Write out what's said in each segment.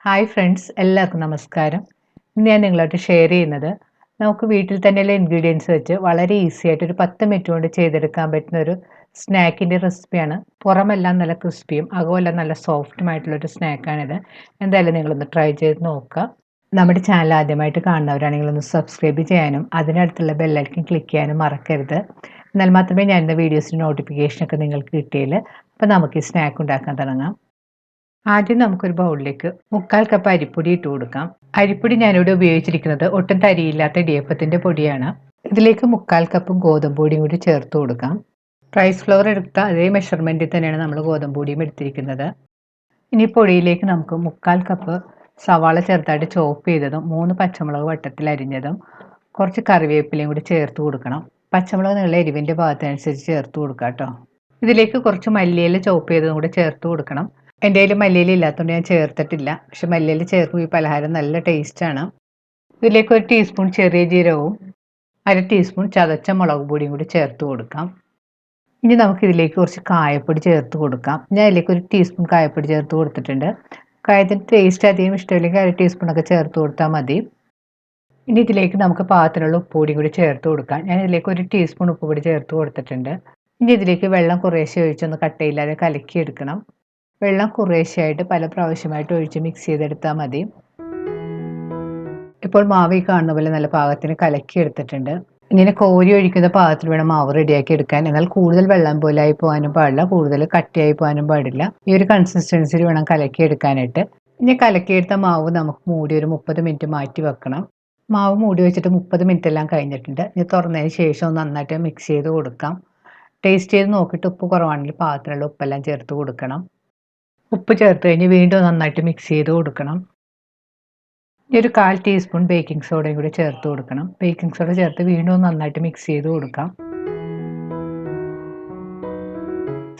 Hi friends, എല്ലാവർക്കും നമസ്കാരം. ഇന്ന് ഞാൻ നിങ്ങളായിട്ട് ഷെയർ ചെയ്യുന്നത് നമുക്ക് വീട്ടിൽ തന്നെയുള്ള ഇൻഗ്രീഡിയൻസ് വെച്ച് വളരെ ഈസി ആയിട്ട് ഒരു 10 മിനിറ്റ് കൊണ്ട് ചെയ്തെടുക്കാൻ പറ്റുന്ന ഒരു സ്നാക്കിൻ്റെ റെസിപ്പിയാണ്. പുറമെല്ലാം നല്ല ക്രിസ്പിയും അകമെല്ലാം നല്ല സോഫ്റ്റുമായിട്ടുള്ളൊരു സ്നാക്കാണിത്. എന്തായാലും നിങ്ങളൊന്ന് ട്രൈ ചെയ്ത് നോക്കുക. നമ്മുടെ ചാനൽ ആദ്യമായിട്ട് കാണുന്നവരാണെങ്കിൽ ഒന്ന് സബ്സ്ക്രൈബ് ചെയ്യാനും അതിനടുത്തുള്ള ബെല്ലൈക്കൺ ക്ലിക്ക് ചെയ്യാനും മറക്കരുത്. എന്നാൽ മാത്രമേ ഞാൻ ഇന്ന് വീഡിയോസിൻ്റെ നോട്ടിഫിക്കേഷനൊക്കെ നിങ്ങൾക്ക് കിട്ടിയാൽ അപ്പോൾ നമുക്ക് ഈ സ്നാക്ക് ഉണ്ടാക്കാൻ തുടങ്ങാം. ആദ്യം നമുക്കൊരു ബൗളിലേക്ക് 1/4 കപ്പ് അരിപ്പൊടി ഇട്ട് കൊടുക്കാം. അരിപ്പൊടി ഞാനിവിടെ ഉപയോഗിച്ചിരിക്കുന്നത് ഒട്ടും തരിയില്ലാത്ത ഇടിയപ്പത്തിൻ്റെ പൊടിയാണ്. ഇതിലേക്ക് 1/4 കപ്പ് ഗോതമ്പ് പൊടിയും കൂടി ചേർത്ത് കൊടുക്കാം. റൈസ് ഫ്ലോർ എടുത്ത അതേ മെഷർമെൻറ്റിൽ തന്നെയാണ് നമ്മൾ ഗോതമ്പ് പൊടിയും എടുത്തിരിക്കുന്നത്. ഇനി പൊടിയിലേക്ക് നമുക്ക് 1/4 കപ്പ് സവാള ചെറുതായിട്ട് ചോപ്പ് ചെയ്തതും 3 പച്ചമുളക് വട്ടത്തിൽ അരിഞ്ഞതും കുറച്ച് കറിവേപ്പിലയും കൂടി ചേർത്ത് കൊടുക്കണം. പച്ചമുളക് നിങ്ങളുടെ എരിവിൻ്റെ ഭാഗത്തിനനുസരിച്ച് ചേർത്ത് കൊടുക്കാം കേട്ടോ. ഇതിലേക്ക് കുറച്ച് മല്ലിയില ചോപ്പ് ചെയ്തതും കൂടി ചേർത്ത് കൊടുക്കണം. എൻ്റെ കയ്യിൽ മല്ലിയില ഇല്ലാത്തതുകൊണ്ട് ഞാൻ ചേർത്തിട്ടില്ല. പക്ഷെ മല്ലിയില ചേർക്കുമ്പോൾ ഈ പലഹാരം നല്ല ടേസ്റ്റാണ്. ഇതിലേക്ക് 1 ടീസ്പൂൺ ചെറിയ ജീരകവും 1/2 ടീസ്പൂൺ ചതച്ച മുളക് പൊടിയും കൂടി ചേർത്ത് കൊടുക്കാം. ഇനി നമുക്കിതിലേക്ക് കുറച്ച് കായപ്പൊടി ചേർത്ത് കൊടുക്കാം. ഞാൻ ഇതിലേക്ക് 1 ടീസ്പൂൺ കായപ്പൊടി ചേർത്ത് കൊടുത്തിട്ടുണ്ട്. കായത്തിൻ്റെ ടേസ്റ്റ് അധികം ഇഷ്ടമില്ലെങ്കിൽ 1/2 ടീസ്പൂണൊക്കെ ചേർത്ത് കൊടുത്താൽ മതി. ഇനി ഇതിലേക്ക് നമുക്ക് പാകത്തിനുള്ള ഉപ്പുപൊടിയും കൂടി ചേർത്ത് കൊടുക്കാം. ഞാൻ ഇതിലേക്ക് 1 ടീസ്പൂൺ ഉപ്പുപൊടി ചേർത്ത് കൊടുത്തിട്ടുണ്ട്. ഇനി ഇതിലേക്ക് വെള്ളം കുറേശ്ശെ ഒഴിച്ചൊന്ന് കട്ടയില്ലാതെ കലക്കിയെടുക്കണം. വെള്ളം കുറേശ്ശെയായിട്ട് പല പ്രാവശ്യമായിട്ട് ഒഴിച്ച് മിക്സ് ചെയ്തെടുത്താൽ മതി. ഇപ്പോൾ മാവ് ഈ കാണുന്ന പോലെ നല്ല പാകത്തിന് കലക്കി എടുത്തിട്ടുണ്ട്. ഇങ്ങനെ കോരി ഒഴിക്കുന്ന പാകത്തിൽ വേണം മാവ് റെഡിയാക്കി എടുക്കാൻ. എന്നാൽ കൂടുതൽ വെള്ളം പോലായി പോകാനും പാടില്ല, കൂടുതൽ കട്ടിയായി പോകാനും പാടില്ല. ഈ ഒരു കൺസിസ്റ്റൻസിയിൽ വേണം കലക്കി എടുക്കാനായിട്ട്. ഇനി കലക്കിയെടുത്ത മാവ് നമുക്ക് മൂടി ഒരു 30 മിനിറ്റ് മാറ്റി വെക്കണം. മാവ് മൂടി വെച്ചിട്ട് 30 മിനിറ്റ് എല്ലാം കഴിഞ്ഞിട്ടുണ്ട്. ഇനി തുറന്നതിന് ശേഷം നന്നായിട്ട് മിക്സ് ചെയ്ത് കൊടുക്കാം. ടേസ്റ്റ് ചെയ്ത് നോക്കിയിട്ട് ഉപ്പ് കുറവാണെങ്കിൽ പാകത്തിനുള്ള ഉപ്പെല്ലാം ചേർത്ത് കൊടുക്കണം. ഉപ്പ് ചേർത്ത് കഴിഞ്ഞ് വീണ്ടും നന്നായിട്ട് മിക്സ് ചെയ്ത് കൊടുക്കണം. ഇനി ഒരു 1/4 ടീസ്പൂൺ ബേക്കിംഗ് സോഡയും കൂടി ചേർത്ത് കൊടുക്കണം. ബേക്കിംഗ് സോഡ ചേർത്ത് വീണ്ടും നന്നായിട്ട് മിക്സ് ചെയ്ത് കൊടുക്കാം.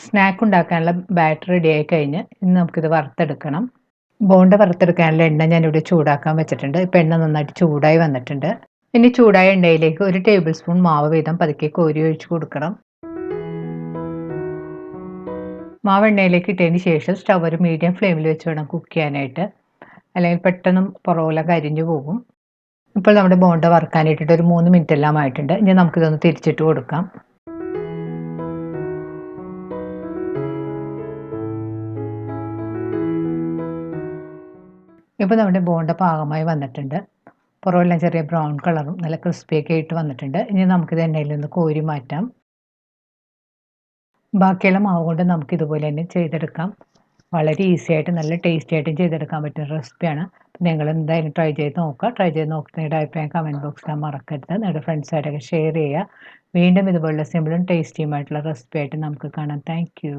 സ്നാക്ക് ഉണ്ടാക്കാനുള്ള ബാറ്റർ റെഡിയായി കഴിഞ്ഞ് ഇനി നമുക്കിത് വറുത്തെടുക്കണം. ബോണ്ട വറുത്തെടുക്കാനുള്ള എണ്ണ ഞാനിവിടെ ചൂടാക്കാൻ വെച്ചിട്ടുണ്ട്. ഇപ്പോൾ എണ്ണ നന്നായിട്ട് ചൂടായി വന്നിട്ടുണ്ട്. ഇനി ചൂടായ എണ്ണയിലേക്ക് 1 ടേബിൾ സ്പൂൺ മാവ് വീതം പതുക്കെ കോരി ഒഴിച്ച് കൊടുക്കണം. മാവ് എണ്ണയിലേക്ക് ഇട്ടതിന് ശേഷം സ്റ്റവ് ഒരു മീഡിയം ഫ്ലെയിമിൽ വെച്ച് വേണം കുക്ക് ചെയ്യാനായിട്ട്, അല്ലെങ്കിൽ പെട്ടെന്ന് പുറകിലൊക്കെ കരിഞ്ഞു പോകും. ഇപ്പോൾ നമ്മുടെ ബോണ്ട വറുക്കാനായിട്ടിട്ട് ഒരു 3 മിനിറ്റ് എല്ലാം ആയിട്ടുണ്ട്. ഇനി നമുക്കിതൊന്ന് തിരിച്ചിട്ട് കൊടുക്കാം. ഇപ്പോൾ നമ്മുടെ ബോണ്ട പാകമായി വന്നിട്ടുണ്ട്. പുറമെല്ലാം ചെറിയ ബ്രൗൺ കളറും നല്ല ക്രിസ്പിയൊക്കെ ആയിട്ട് വന്നിട്ടുണ്ട്. ഇനി നമുക്കിത് എണ്ണയിൽ നിന്ന് കോരി മാറ്റാം. ബാക്കിയുള്ള മാവ് കൊണ്ട് നമുക്ക് ഇതുപോലെ തന്നെ ചെയ്തെടുക്കാം. വളരെ ഈസി ആയിട്ട് നല്ല ടേസ്റ്റി ആയിട്ടും ചെയ്തെടുക്കാൻ പറ്റുന്ന റെസിപ്പിയാണ്. നിങ്ങൾ എന്തായാലും ട്രൈ ചെയ്ത് നോക്കുക. ട്രൈ ചെയ്ത് നോക്കി നിങ്ങളുടെ അഭിപ്രായം കമൻറ്റ് ബോക്സിൽ മറക്കരുത്. നിങ്ങളുടെ ഫ്രണ്ട്സായിട്ടൊക്കെ ഷെയർ ചെയ്യുക. വീണ്ടും ഇതുപോലുള്ള സിമ്പിളും ടേസ്റ്റിയുമായിട്ടുള്ള റെസിപ്പി ആയിട്ട് നമുക്ക് കാണാം. Thank you.